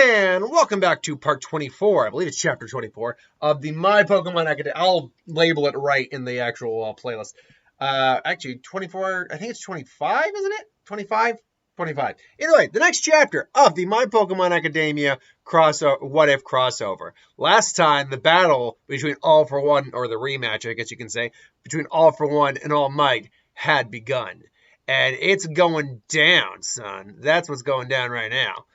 And welcome back to part 24, I believe it's chapter 24, of the My Pokemon Academia. I'll label it right in the actual playlist. Actually, 24, I think it's 25, isn't it? 25? 25. Either way, the next chapter of the My Pokemon Academia What If crossover. Last time, the battle between All For One, or the rematch, I guess you can say, between All For One and All Might had begun. And it's going down, son. That's what's going down right now.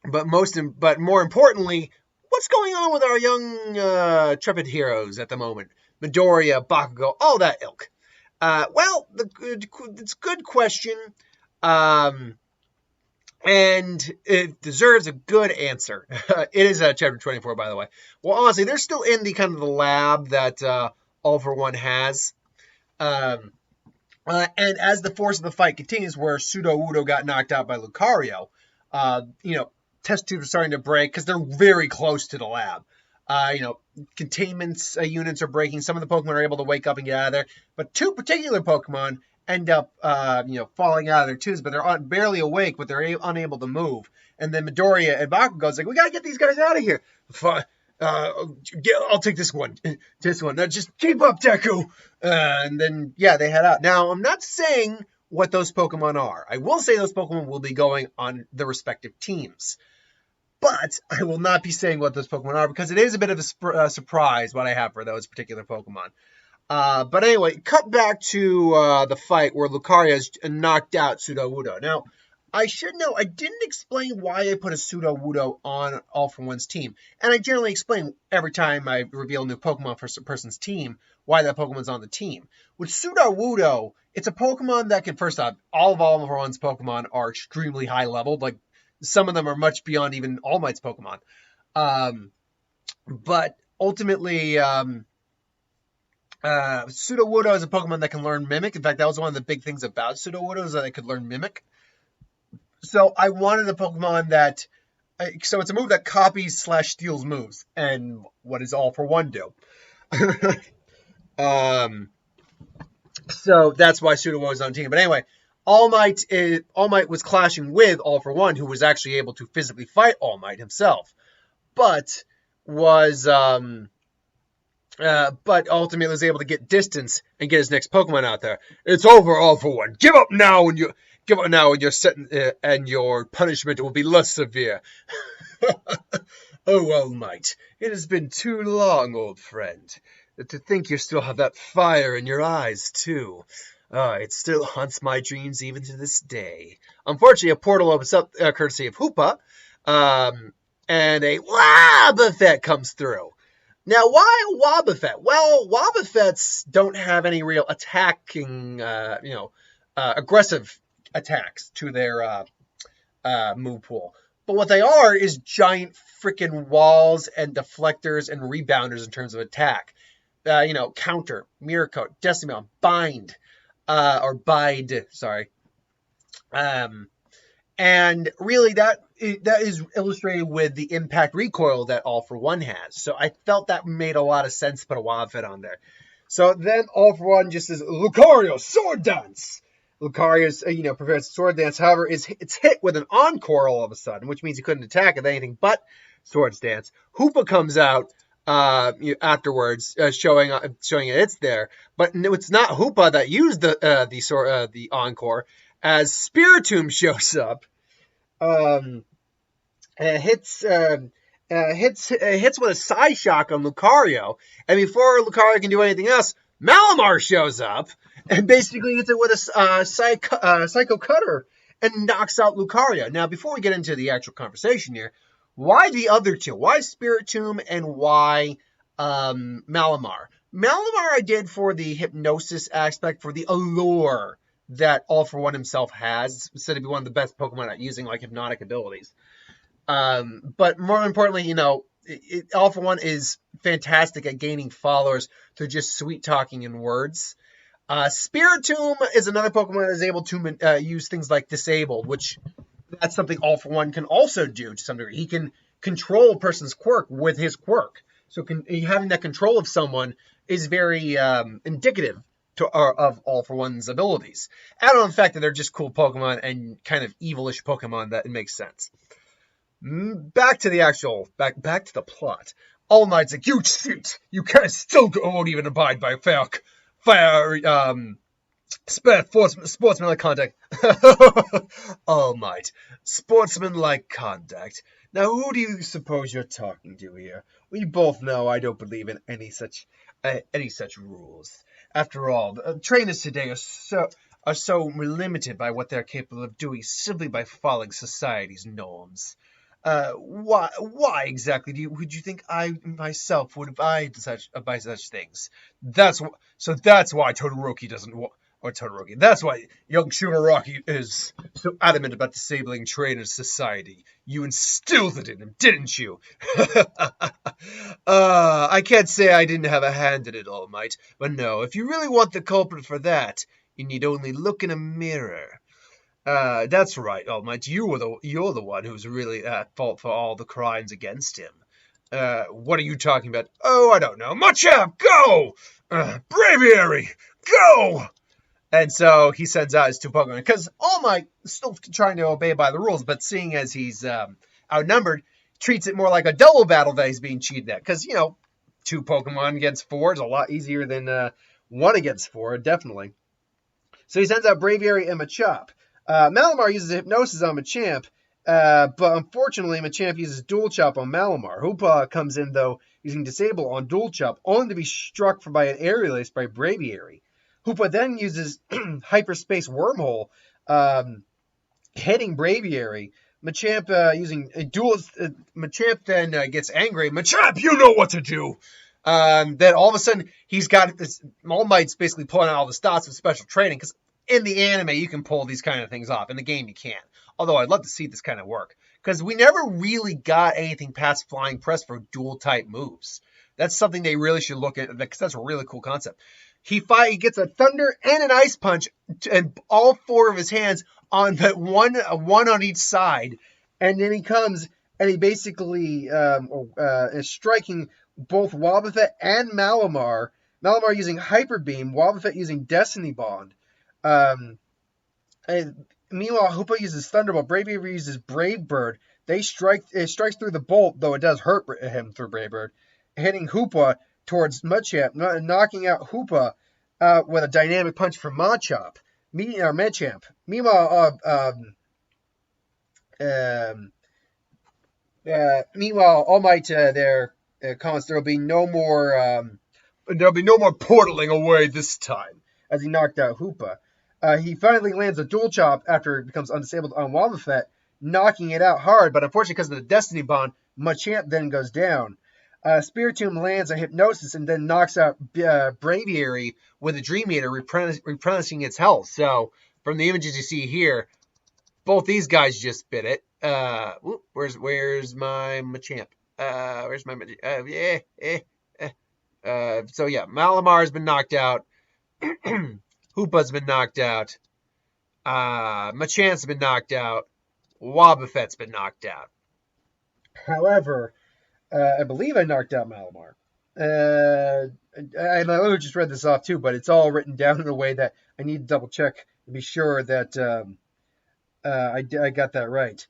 But more importantly, what's going on with our young Trepid heroes at the moment? Midoriya, Bakugo, all that ilk. It's a good question, and it deserves a good answer. It is chapter 24, by the way. Well, honestly, they're still in the kind of the lab that All For One has. And as the force of the fight continues, where Sudowoodo got knocked out by Lucario, test tubes are starting to break because they're very close to the lab. Containment units are breaking. Some of the Pokemon are able to wake up and get out of there. But two particular Pokemon end up, falling out of their tubes, but they're barely awake, but they're unable to move. And then Midoriya and Bakugo's like, we got to get these guys out of here. I'll take this one. Now just keep up, Deku. And then, they head out. Now, I'm not saying what those Pokemon are. I will say those Pokemon will be going on the respective teams. But I will not be saying what those Pokemon are because it is a bit of a surprise what I have for those particular Pokemon. But anyway, cut back to the fight where Lucario has knocked out Sudowoodo. Now, I should know, I didn't explain why I put a Sudowoodo on All For One's team. And I generally explain every time I reveal a new Pokemon for a person's team, why that Pokemon's on the team. With Sudowoodo, it's a Pokemon that can, first off, All For One's Pokemon are extremely high leveled. Like, some of them are much beyond even All Might's Pokemon. But ultimately, Sudowoodo is a Pokemon that can learn Mimic. In fact, that was one of the big things about Sudowoodo, is that it could learn Mimic. So I wanted a Pokemon that... So it's a move that copies/steals moves. And what does All For One do? So that's why Sudowoodo is on the team. But anyway, All Might was clashing with All For One, who was actually able to physically fight All Might himself. But ultimately was able to get distance and get his next Pokemon out there. It's over, All For One. Give up now, and you're set, and your punishment will be less severe. Oh, All Might, it has been too long, old friend. To think you still have that fire in your eyes, too. It still haunts my dreams even to this day. Unfortunately, a portal opens up courtesy of Hoopa, and a Wobbuffet comes through. Now, why a Wobbuffet? Well, Wobbuffets don't have any real attacking, aggressive attacks to their move pool. But what they are is giant freaking walls and deflectors and rebounders in terms of attack. Counter, Mirror Coat, Decimel, Bind, or Bide, sorry. And really that is illustrated with the impact recoil that All For One has. So I felt that made a lot of sense to put a Wobbuffet on there. So then All For One just says, Lucario, Sword Dance! Lucario's, prepares Sword Dance. However, it's hit with an Encore all of a sudden, which means he couldn't attack with anything but Sword Dance. Hoopa comes out afterwards, showing it's there, but it's not Hoopa that used the Encore, as Spiritomb shows up, hits with a Psyshock on Lucario, and before Lucario can do anything else, Malamar shows up and basically hits it with a Psycho Cutter and knocks out Lucario. Now, before we get into the actual conversation here, why the other two? Why Spiritomb and why Malamar? Malamar I did for the hypnosis aspect, for the allure that All For One himself has, said to be one of the best Pokemon at using hypnotic abilities. But more importantly, All For One is fantastic at gaining followers through just sweet talking and words. Spiritomb is another Pokemon that is able to use things like Disabled, which that's something All For One can also do to some degree. He can control a person's quirk with his quirk. So having that control of someone is very indicative of All For One's abilities. Add on the fact that they're just cool Pokemon and kind of evilish Pokemon, that it makes sense. Back to the plot. All Might's like, you cheat! You can't won't even abide by sportsmanlike conduct. All Might, sportsmanlike conduct. Now, who do you suppose you're talking to here? We both know I don't believe in any such rules. After all, trainers today are so limited by what they're capable of doing simply by following society's norms. Why exactly would you think I myself would abide by such things? That's why Todoroki doesn't or Todoroki. That's why young Shigaraki is so adamant about disabling trainers' society. You instilled it in him, didn't you? I can't say I didn't have a hand in it, All Might, but no, if you really want the culprit for that, you need only look in a mirror. That's right, All Might. You're the one who's really at fault for all the crimes against him. What are you talking about? Oh, I don't know. Machamp, go! Braviary, go! And so he sends out his two Pokemon, because All Might is still trying to obey by the rules, but seeing as he's outnumbered, treats it more like a double battle that he's being cheated at. Because, two Pokemon against four is a lot easier than one against four, definitely. So he sends out Braviary and Machop. Malamar uses Hypnosis on Machamp, but unfortunately Machamp uses Dual Chop on Malamar. Hoopa comes in, though, using Disable on Dual Chop, only to be struck by an Aerial Ace by Braviary. Hoopa then uses Hyperspace Wormhole, hitting Braviary. Machamp using a dual. Machamp then gets angry. Machamp, you know what to do. Then all of a sudden he's got this. All Might's basically pulling out all the stops with special training, because in the anime you can pull these kind of things off. In the game you can't. Although I'd love to see this kind of work, because we never really got anything past Flying Press for dual type moves. That's something they really should look at, because that's a really cool concept. He gets a Thunder and an Ice Punch, and all four of his hands on that one on each side, and then he comes and he basically is striking both Wobbuffet and Malamar. Malamar using Hyper Beam, Wobbuffet using Destiny Bond. And meanwhile, Hoopa uses Thunderbolt, Braviary uses Brave Bird. It strikes through the bolt, though it does hurt him through Brave Bird, hitting Hoopa towards Machamp, knocking out Hoopa with a dynamic punch from Machamp. Meanwhile, All Might comments there'll be no more portaling away this time, as he knocked out Hoopa. He finally lands a Dual Chop after it becomes undisabled on Wobbuffet, knocking it out hard, but unfortunately because of the Destiny Bond, Machamp then goes down. Spiritomb lands a Hypnosis and then knocks out Braviary with a Dream Eater, replenishing its health. So, from the images you see here, both these guys just bit it. Where's my Machamp? Where's my Machamp? So yeah, Malamar's been knocked out. Hoopa's been knocked out. Machamp's been knocked out. Wobbuffet's been knocked out. However, I believe I knocked out Malamar. I literally just read this off too, but it's all written down in a way that I need to double check to be sure that I got that right.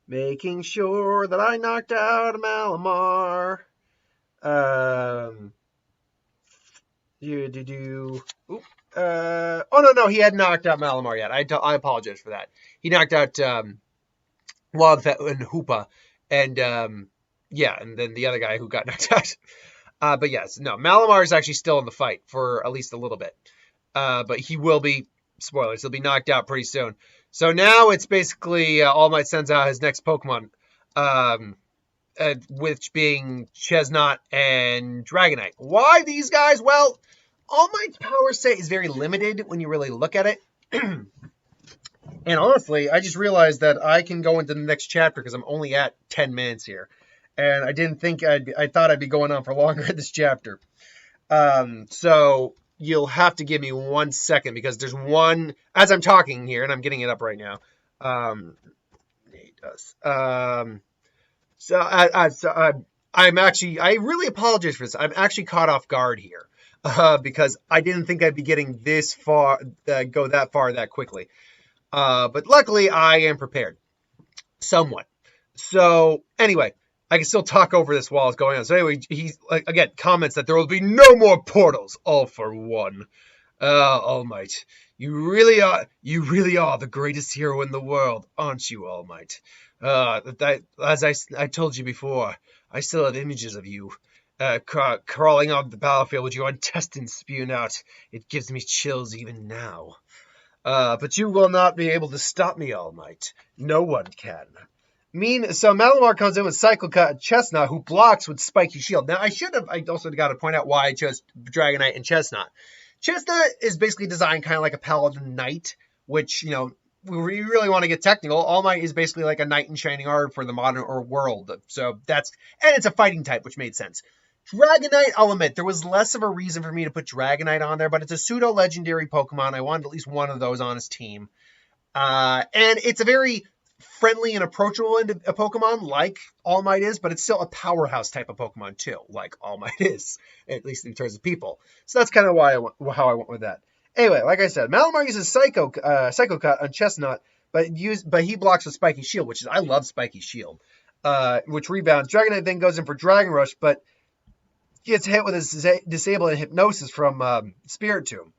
Making sure that I knocked out Malamar. Oh no, he hadn't knocked out Malamar yet. I apologize for that. He knocked out Wobbuffet and Hoopa, and and then the other guy who got knocked out. But yes, no, Malamar is actually still in the fight for at least a little bit. But he will be, spoilers, he'll be knocked out pretty soon. So now it's basically All Might sends out his next Pokemon, which being Chesnaught and Dragonite. Why these guys? Well, All Might's power set is very limited when you really look at it. And honestly, I just realized that I can go into the next chapter because I'm only at 10 minutes here. And I didn't think I thought I'd be going on for longer in this chapter. So you'll have to give me 1 second because there's one, as I'm talking here, and I'm getting it up right now. It does. I really apologize for this. I'm actually caught off guard here. Because I didn't think I'd be getting this far, go that far that quickly. But luckily, I am prepared. Somewhat. So, anyway, I can still talk over this while it's going on. So, anyway, he, again, comments that there will be no more portals, all for one. All Might, you really are the greatest hero in the world, aren't you, All Might? As I told you before, I still have images of you, crawling on the battlefield with your intestines spewing out. It gives me chills even now. But you will not be able to stop me, All Might. No one can. So Malamar comes in with Cycle Cut and Chestnut, who blocks with Spiky Shield. Now, I also got to point out why I chose Dragonite and Chestnut. Chestnut is basically designed kind of like a Paladin Knight, which, we really want to get technical. All Might is basically like a knight in shining armor for the modern world. So and it's a fighting type, which made sense. Dragonite, I'll admit, there was less of a reason for me to put Dragonite on there, but it's a pseudo-legendary Pokemon. I wanted at least one of those on his team. And it's a very friendly and approachable a Pokemon, like All Might is, but it's still a powerhouse type of Pokemon too, like All Might is, at least in terms of people. So that's kind of how I went with that. Anyway, like I said, Malamar uses Psycho Cut on Chestnut, but he blocks with Spiky Shield, I love Spiky Shield, which rebounds. Dragonite then goes in for Dragon Rush, but gets hit with his disabling hypnosis from Spiritomb.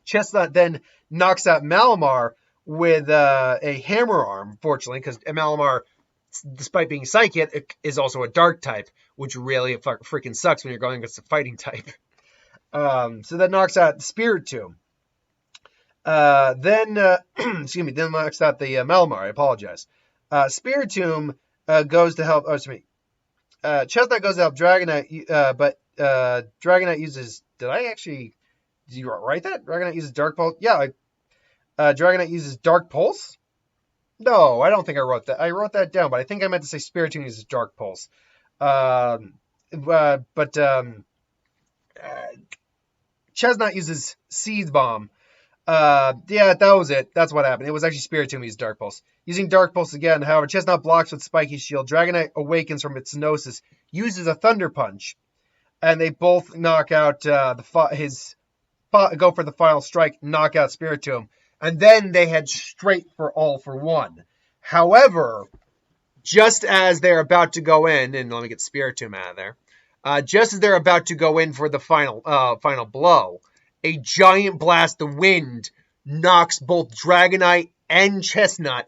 Chestnut then knocks out Malamar with a Hammer Arm, fortunately, because Malamar, despite being Psychic, is also a Dark type, which really freaking sucks when you're going against a fighting type. So that knocks out Spiritomb. Then knocks out the Malamar. I apologize. Spiritomb goes to help. Chestnut goes to help Dragonite, but Dragonite uses. Did you write that? Dragonite uses Dark Pulse. Yeah, Dragonite uses Dark Pulse. No, I don't think I wrote that. I wrote that down, but I think I meant to say Spiritomb uses Dark Pulse. Chestnut uses Seed Bomb. Yeah, that was it. That's what happened. It was actually Spiritomb used Dark Pulse. Using Dark Pulse again, however, Chestnut blocks with Spiky Shield. Dragonite awakens from its hypnosis, uses a Thunder Punch, and they both knock out go for the final strike, knock out Spiritomb, and then they head straight for All for One. However, just as they're about to go in, and let me get Spiritomb out of there, just as they're about to go in for the final blow, a giant blast of wind knocks both Dragonite and Chestnut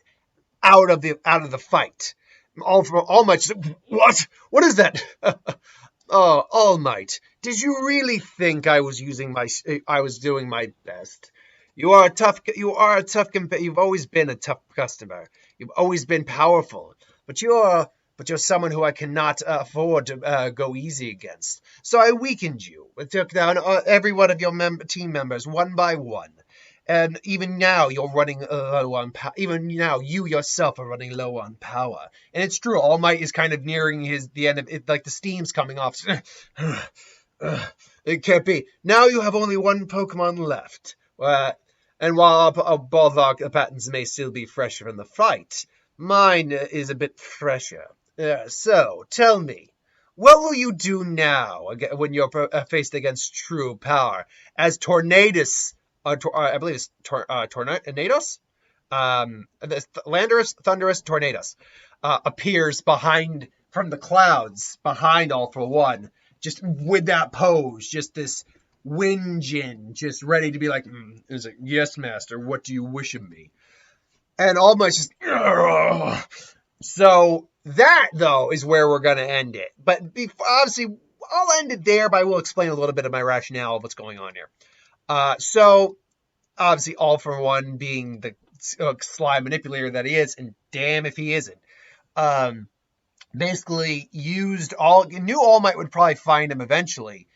out of the fight. All Might, what? What is that? Oh, All Might, did you really think I was doing my best? You are a tough competitor. You've always been a tough customer. You've always been powerful, but you're someone who I cannot afford to go easy against. So I weakened you. I took down every one of your team members one by one. And even now, you're running low on power. Even now, you yourself are running low on power. And it's true. All Might is kind of nearing the end of it, like the steam's coming off. It can't be. Now you have only one Pokemon left. And while Balthog patents may still be fresher from the fight, mine is a bit fresher. So, tell me, what will you do now when you're faced against true power? As Tornadus, I believe it's Tornadus? Landorus, Thundurus, Tornadus appears from the clouds behind All for One, just with that pose, just this Winjin, just ready to be like, is it, yes, master, what do you wish of me? And All Might's just, ugh. So that, though, is where we're going to end it. But obviously, I'll end it there, but I will explain a little bit of my rationale of what's going on here. So, obviously, All for One being the sly manipulator that he is, and damn if he isn't, basically knew All Might would probably find him eventually,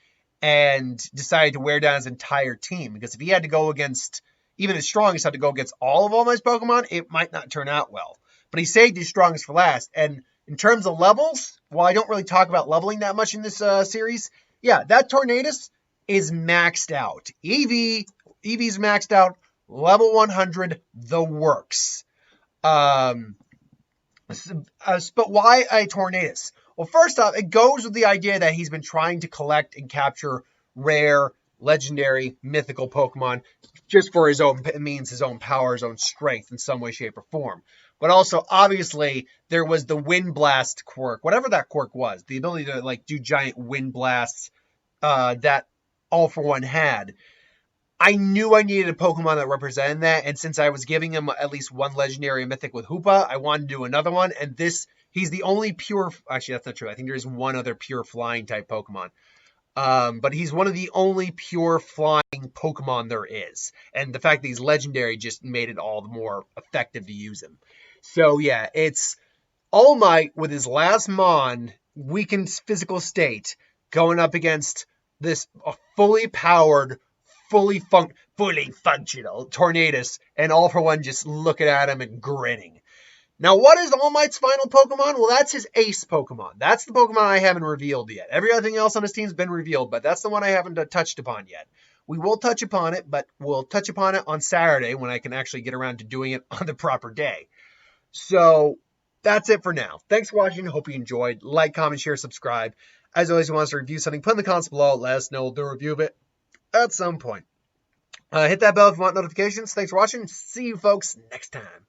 and decided to wear down his entire team. Because if he had to go against, even his strongest had to go against all of All Might's Pokemon, it might not turn out well. But he saved his strongest for last. And in terms of levels, while I don't really talk about leveling that much in this series, yeah, that Tornadus is maxed out. Eevee's maxed out. Level 100, the works. But why a Tornadus? Well, first off, it goes with the idea that he's been trying to collect and capture rare legendary, mythical Pokemon just for his own means, his own power, his own strength in some way, shape, or form. But also, obviously, there was the Wind Blast quirk, whatever that quirk was, the ability to like do giant wind blasts that All For One had. I knew I needed a Pokemon that represented that, and since I was giving him at least one legendary mythic with Hoopa, I wanted to do another one, and he's the only pure, actually that's not true, I think there's one other pure flying type Pokemon. But he's one of the only pure flying Pokemon there is. And the fact that he's legendary just made it all the more effective to use him. So yeah, it's All Might with his last Mon, weakened physical state, going up against this fully powered, fully functional Tornadus, and All For One just looking at him and grinning. Now, what is All Might's final Pokemon? Well, that's his ace Pokemon. That's the Pokemon I haven't revealed yet. Everything else on his team's been revealed, but that's the one I haven't touched upon yet. We will touch upon it, but we'll touch upon it on Saturday when I can actually get around to doing it on the proper day. So, that's it for now. Thanks for watching. Hope you enjoyed. Like, comment, share, subscribe. As always, if you want us to review something, put in the comments below. Let us know. We'll do a review of it at some point. Hit that bell if you want notifications. Thanks for watching. See you folks next time.